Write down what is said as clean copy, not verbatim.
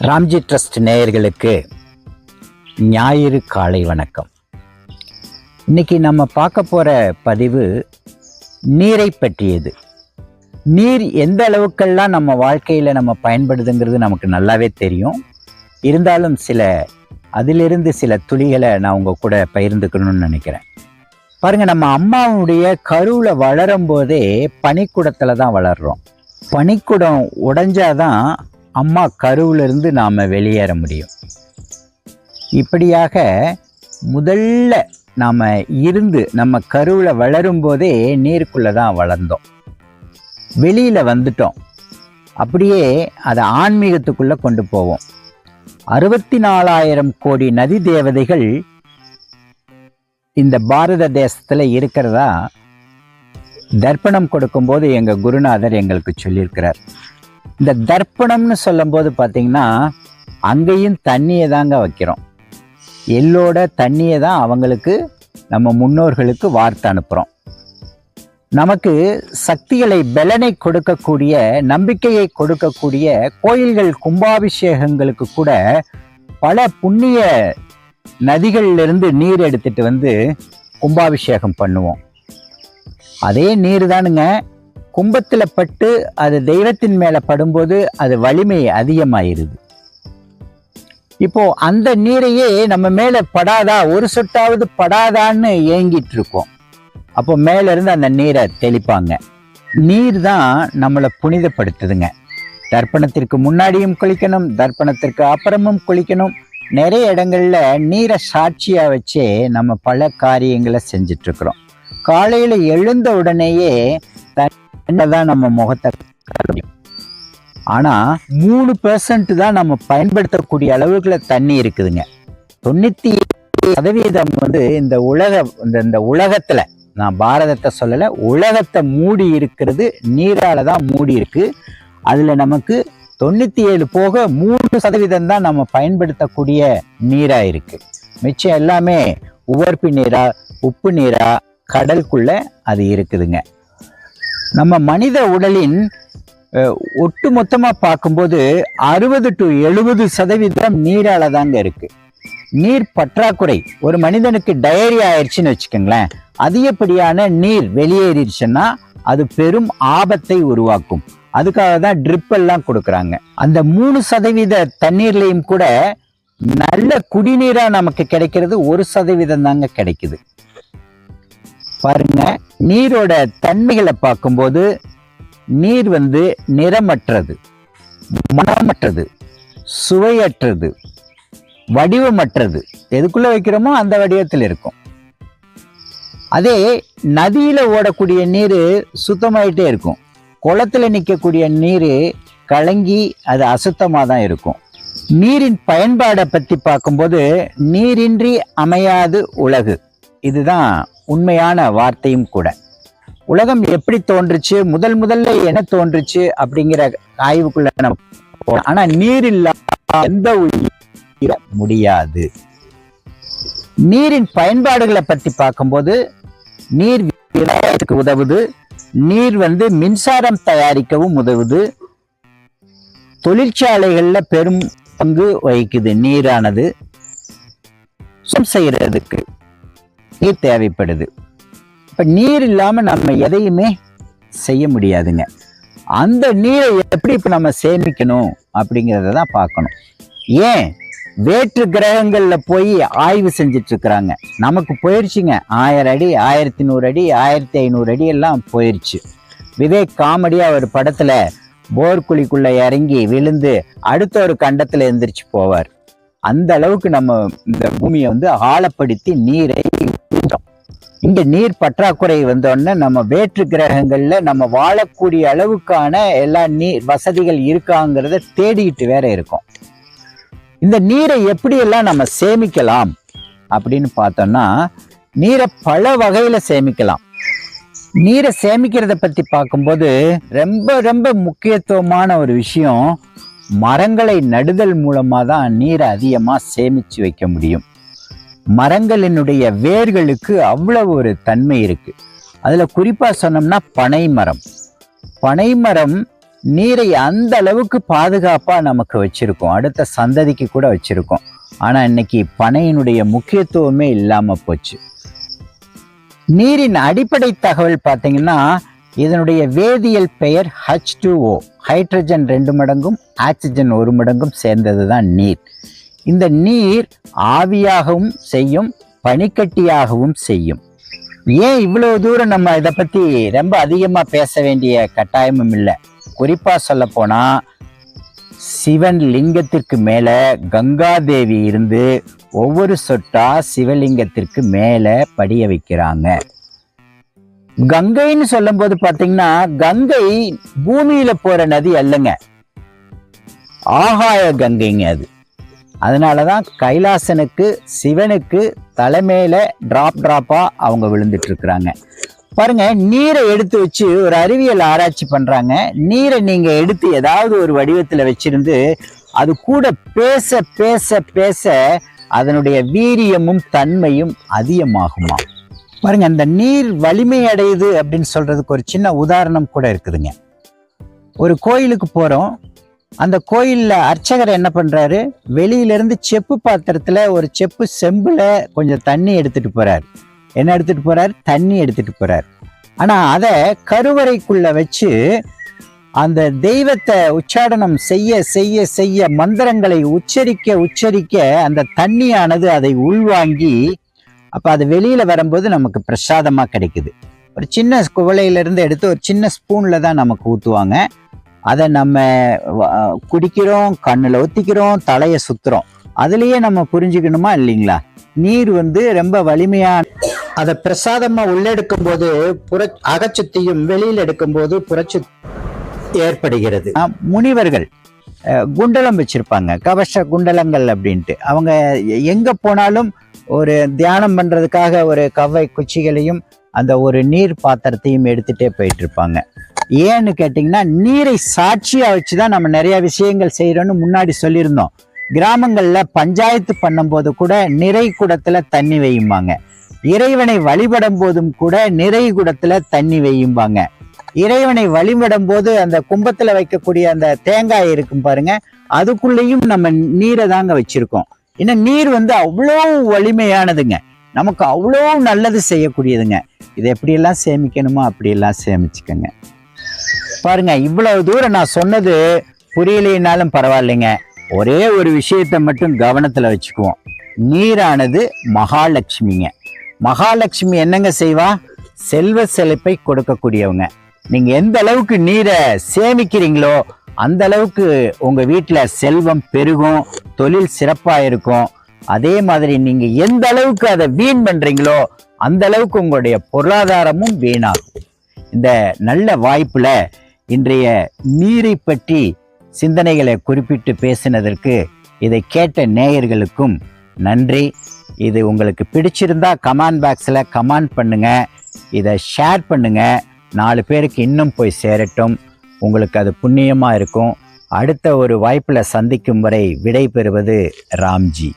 Ramji trust நேயர்களுக்கு ஞாயிறு காலை வணக்கம். இன்னைக்கு நம்ம பார்க்க போகிற பதிவு நீரை பற்றியது. நீர் எந்த அளவுக்கெல்லாம் நம்ம வாழ்க்கையில் நம்ம பயன்படுதுங்கிறது நமக்கு நல்லாவே தெரியும். இருந்தாலும் அதிலிருந்து சில துளிகளை நான் உங்கள் கூட பகிர்ந்துக்கணும்னு நினைக்கிறேன். பாருங்கள், நம்ம அம்மாவுடைய கருவில் வளரும் போதே பனிக்குடத்தில் தான் வளர்கிறோம். பனிக்குடம் உடைஞ்சாதான் அம்மா கருவிலிருந்து நாம் வெளியேற முடியும். இப்படியாக முதல்ல நாம் நம்ம கருவில் வளரும் போதே நீருக்குள்ளே தான் வளர்ந்தோம். வெளியில் வந்துட்டோம், அப்படியே அதை ஆன்மீகத்துக்குள்ளே கொண்டு போவோம். 64,000 கோடி நதி தேவதைகள் இந்த பாரத தேசத்தில் இருக்கிறதா தர்ப்பணம் கொடுக்கும்போது எங்கள் குருநாதர் எங்களுக்கு சொல்லியிருக்கிறார். இந்த தர்ப்பணம்னு சொல்லும்போது பார்த்தீங்கன்னா அங்கேயும் தண்ணியை தாங்க வைக்கிறோம். எள்ளோட தண்ணியை தான் அவங்களுக்கு, நம்ம முன்னோர்களுக்கு வார்த்தை அனுப்புகிறோம். நமக்கு சக்திகளை பலனை கொடுக்கக்கூடிய, நம்பிக்கையை கொடுக்கக்கூடிய கோயில்கள் கும்பாபிஷேகங்களுக்கு கூட பல புண்ணிய நதிகளிலிருந்து நீர் எடுத்துட்டு வந்து கும்பாபிஷேகம் பண்ணுவோம். அதே நீர் தானுங்க கும்பத்தில் பட்டு அது தெய்வத்தின் மேலே படும்போது அது வலிமை அதிகமாயிருது. இப்போ அந்த நீரையே நம்ம மேலே படாதா, ஒரு சொட்டாவது படாதான்னு ஏங்கிட்டு இருக்கோம். அப்போ மேல இருந்து அந்த நீரை தெளிப்பாங்க. நீர் தான் நம்மளை புனிதப்படுத்துதுங்க. தர்ப்பணத்திற்கு முன்னாடியும் குளிக்கணும், தர்ப்பணத்திற்கு அப்புறமும் குளிக்கணும். நிறைய இடங்கள்ல நீரை சாட்சியா வச்சே நம்ம பல காரியங்களை செஞ்சிட்டு இருக்கிறோம். காலையில எழுந்த உடனேயே தான் நம்ம முகத்தை, ஆனா 3% தான் நம்ம பயன்படுத்தக்கூடிய அளவுக்குள்ள தண்ணி இருக்குதுங்க. 97% இந்த உலகத்துல, நான் பாரதத்தை சொல்லல, உலகத்தை மூடி இருக்கிறது நீரால தான் மூடி இருக்கு. அதுல நமக்கு 97 போக 3% தான் நம்ம பயன்படுத்தக்கூடிய நீரா இருக்கு. மிச்சம் எல்லாமே உவர்ப்பு நீரா, உப்பு நீரா, கடலுக்குள்ள அது இருக்குதுங்க. நம்ம மனித உடலின் ஒட்டு மொத்தமாக பார்க்கும்போது 60 to 70% நீரால தாங்க இருக்கு. நீர் பற்றாக்குறை ஒரு மனிதனுக்கு டயரியா ஆயிடுச்சுன்னு வச்சுக்கோங்களேன், அதிகப்படியான நீர் வெளியேறிடுச்சுன்னா அது பெரும் ஆபத்தை உருவாக்கும். அதுக்காக தான் ட்ரிப் எல்லாம் கொடுக்குறாங்க. அந்த 3% தண்ணீர்லையும் கூட நல்ல குடிநீரா நமக்கு கிடைக்கிறது 1% தாங்க கிடைக்குது. பாருங்க, நீரோட தன்மைகளை பார்க்கும்போது நீர் நிறமற்றது, மனமற்றது, சுவையற்றது, வடிவமற்றது. எதுக்குள்ள வைக்கிறோமோ அந்த வடிவத்தில் இருக்கும். அதே நதியில ஓடக்கூடிய நீர் சுத்தமாயிட்டே இருக்கும். குளத்துல நிற்கக்கூடிய நீர் கலங்கி அது அசுத்தமாக தான் இருக்கும். நீரின் பயன்பாடை பற்றி பார்க்கும்போது நீரின்றி அமையாது உலகு, இதுதான் உண்மையான வார்த்தையும் கூட. உலகம் எப்படி தோன்றுச்சு, முதல்ல என்ன தோன்றுச்சு அப்படிங்கிற ஆய்வுக்குள்ள நம்ம போறோம். ஆனா நீர் இல்லாம எந்த உயிர் முடியாது. நீரின் பயன்பாடுகளை பற்றி பார்க்கும்போது நீர் விவசாயத்துக்கு உதவுது. நீர் மின்சாரம் தயாரிக்கவும் உதவுது. தொழிற்சாலைகள்ல பெரும் பங்கு வகிக்குது. நீரானது சுத்தம் செய்யறதுக்கு நீர் தேவைப்படுது. இப்ப நீர் இல்லாம நம்ம எதையுமே செய்ய முடியாதுங்க. அந்த நீரை எப்படி இப்ப நம்ம சேமிக்கணும் அப்படிங்கிறத தான் பார்க்கணும். ஏன் வேற்று கிரகங்கள்ல போய் ஆய்வு செஞ்சிட்டு இருக்கிறாங்க. நமக்கு போயிருச்சுங்க 1000 அடி, 1100 அடி, 1500 அடி எல்லாம் போயிருச்சு. விவேக் காமெடியா ஒரு படத்துல போர்க்குழிக்குள்ள இறங்கி விழுந்து அடுத்த ஒரு கண்டத்துல எந்திரிச்சு போவார். அந்த அளவுக்கு நம்ம இந்த பூமியை ஆழப்படுத்தி நீரை இங்க நீர் பற்றாக்குறை வந்தோடனே நம்ம வேற்று கிரகங்கள்ல நம்ம வாழக்கூடிய அளவுக்கான எல்லா நீர் வசதிகள் இருக்காங்கிறத தேடிக்கிட்டு வேற இருக்கோம். இந்த நீரை எப்படியெல்லாம் நம்ம சேமிக்கலாம் அப்படின்னு பார்த்தோம்னா, நீரை பல வகையில சேமிக்கலாம். நீரை சேமிக்கிறத பத்தி பார்க்கும்போது ரொம்ப ரொம்ப முக்கியத்துவமான ஒரு விஷயம், மரங்களை நடுதல் மூலமா தான் நீரை அதிகமா சேமிச்சு வைக்க முடியும். மரங்களினுடைய வேர்களுக்கு அவ்வளவு ஒரு தன்மை இருக்கு. அதுல குறிப்பா சொன்னோம்னா பனைமரம் நீரை அந்த அளவுக்கு பாதுகாப்பா நமக்கு வச்சிருக்கோம், அடுத்த சந்ததிக்கு கூட வச்சிருக்கோம். ஆனா இன்னைக்கு பனையினுடைய முக்கியத்துவமே இல்லாம போச்சு. நீரின் அடிப்படை தகவல் பார்த்தீங்கன்னா, இதனுடைய வேதியியல் பெயர் H2O, ஹைட்ரஜன் 2 மடங்கும் ஆக்சிஜன் 1 மடங்கும் சேர்ந்தது தான் நீர். இந்த நீர் ஆவியாகவும் செய்யும், பனிக்கட்டியாகவும் செய்யும். ஏன் இவ்வளவு தூரம் நம்ம இதை பத்தி ரொம்ப அதிகமா பேச வேண்டிய கட்டாயமும் இல்லை. குறிப்பா சொல்ல போனா, சிவன் லிங்கத்திற்கு மேல கங்காதேவி இருந்து ஒவ்வொரு சொட்டா சிவலிங்கத்திற்கு மேல படிய வைக்கிறாங்க. கங்கைன்னு சொல்லும் போது பாத்தீங்கன்னா, கங்கை பூமியில போற நதி அல்லங்க, ஆகாய கங்கைங்க அது. அதனாலதான் கைலாசனுக்கு சிவனுக்கு தலைமையில டிராப்பா அவங்க விழுந்துட்டு இருக்கிறாங்க. பாருங்க, நீரை எடுத்து வச்சு ஒரு அறிவியல் ஆராய்ச்சி பண்றாங்க. நீரை நீங்க எடுத்து ஏதாவது ஒரு வடிவத்துல வச்சிருந்து அது கூட பேச பேச பேச அதனுடைய வீரியமும் தன்மையும் அதிகமாகுமா. பாருங்க, அந்த நீர் வலிமை அடையுது அப்படின்னு சொல்றதுக்கு ஒரு சின்ன உதாரணம் கூட இருக்குதுங்க. ஒரு கோயிலுக்கு போறோம், அந்த கோயில்ல அர்ச்சகர் என்ன பண்றாரு, வெளியிலிருந்து செப்பு பாத்திரத்துல ஒரு செப்பு செம்புல கொஞ்சம் தண்ணி எடுத்துட்டு போறாரு. என்ன எடுத்துட்டு போறாரு? தண்ணி எடுத்துட்டு போறாரு. ஆனா அதை கருவறைக்குள்ள வச்சு அந்த தெய்வத்தை உச்சாடனம் செய்ய செய்ய செய்ய மந்திரங்களை உச்சரிக்க உச்சரிக்க அந்த தண்ணியானது அதை உள்வாங்கி அப்ப அது வெளியில வரும்போது நமக்கு பிரசாதமா கிடைக்குது. ஒரு சின்ன குவளையிலிருந்து எடுத்து ஒரு சின்ன ஸ்பூன்ல தான் நமக்கு ஊற்றுவாங்க. அதை நம்ம குடிக்கிறோம், கண்ணுல ஊத்திக்கிறோம், தலையை சுத்துறோம். அதுலயே நம்ம புரிஞ்சுக்கணுமா இல்லைங்களா, நீர் ரொம்ப வலிமையான, அதை பிரசாதமா உள்ளெடுக்கும் போது அகச்சுத்தியும் வெளியில் எடுக்கும் போது புறச்சு ஏற்படுகிறது. முனிவர்கள் குண்டலம் வச்சிருப்பாங்க, கவச குண்டலங்கள் அப்படின்ட்டு. அவங்க எங்க போனாலும் ஒரு தியானம் பண்றதுக்காக ஒரு கவ்வை குச்சிகளையும் அந்த ஒரு நீர் பாத்திரத்தையும் எடுத்துட்டே போயிட்டு இருப்பாங்க. ஏன்னு கேட்டிங்கன்னா, நீரை சாட்சியா வச்சுதான் நம்ம நிறைய விஷயங்கள் செய்யறோம்னு முன்னாடி சொல்லியிருந்தோம். கிராமங்கள்ல பஞ்சாயத்து பண்ணும்போது கூட நிறை குடத்துல தண்ணி வையும்பாங்க. இறைவனை வழிபடும் போதும் கூட நிறை குடத்துல தண்ணி வையும்பாங்க. இறைவனை வழிபடும் போது அந்த கும்பத்துல வைக்கக்கூடிய அந்த தேங்காய் இருக்கும் பாருங்க, அதுக்குள்ளேயும் நம்ம நீரை தாங்க வச்சிருக்கோம். ஏன்னா நீர் அவ்வளோ வலிமையானதுங்க, நமக்கு அவ்வளோ நல்லது செய்யக்கூடியதுங்க. இதை எப்படியெல்லாம் சேமிக்கணுமோ அப்படியெல்லாம் சேமிச்சுக்கோங்க. பாருங்க, இவ்வளவு தூரம் நான் சொன்னது புரியலைனாலும் பரவாயில்லைங்க, ஒரே ஒரு விஷயத்தை மட்டும் கவனத்துல வச்சுக்குவோம். நீரானது மகாலட்சுமிங்க. மகாலட்சுமி என்னங்க செய்வா? செல்வ செழிப்பை கொடுக்கக்கூடியவங்க. நீங்க எந்த அளவுக்கு நீரை சேமிக்கிறீங்களோ அந்த அளவுக்கு உங்க வீட்டுல செல்வம் பெருகும், தொழில் சிறப்பா இருக்கும். அதே மாதிரி நீங்க எந்த அளவுக்கு அதை வீண் பண்றீங்களோ அந்த அளவுக்கு உங்களுடைய பொருளாதாரமும் வீணாகும். இந்த நல்ல வாய்ப்புல இன்றைய நீரை பற்றி சிந்தனைகளை குறிப்பிட்டு பேசினதற்கு இதை கேட்ட நேயர்களுக்கும் நன்றி. இது உங்களுக்கு பிடிச்சிருந்தா கமெண்ட் பாக்ஸில் கமெண்ட் பண்ணுங்க, இதை ஷேர் பண்ணுங்க, 4 பேருக்கு இன்னும் போய் சேரட்டும். உங்களுக்கு அது புண்ணியமாக இருக்கும். அடுத்த ஒரு வாய்ப்பில் சந்திக்கும் வரை விடை பெறுவது ராம்ஜி.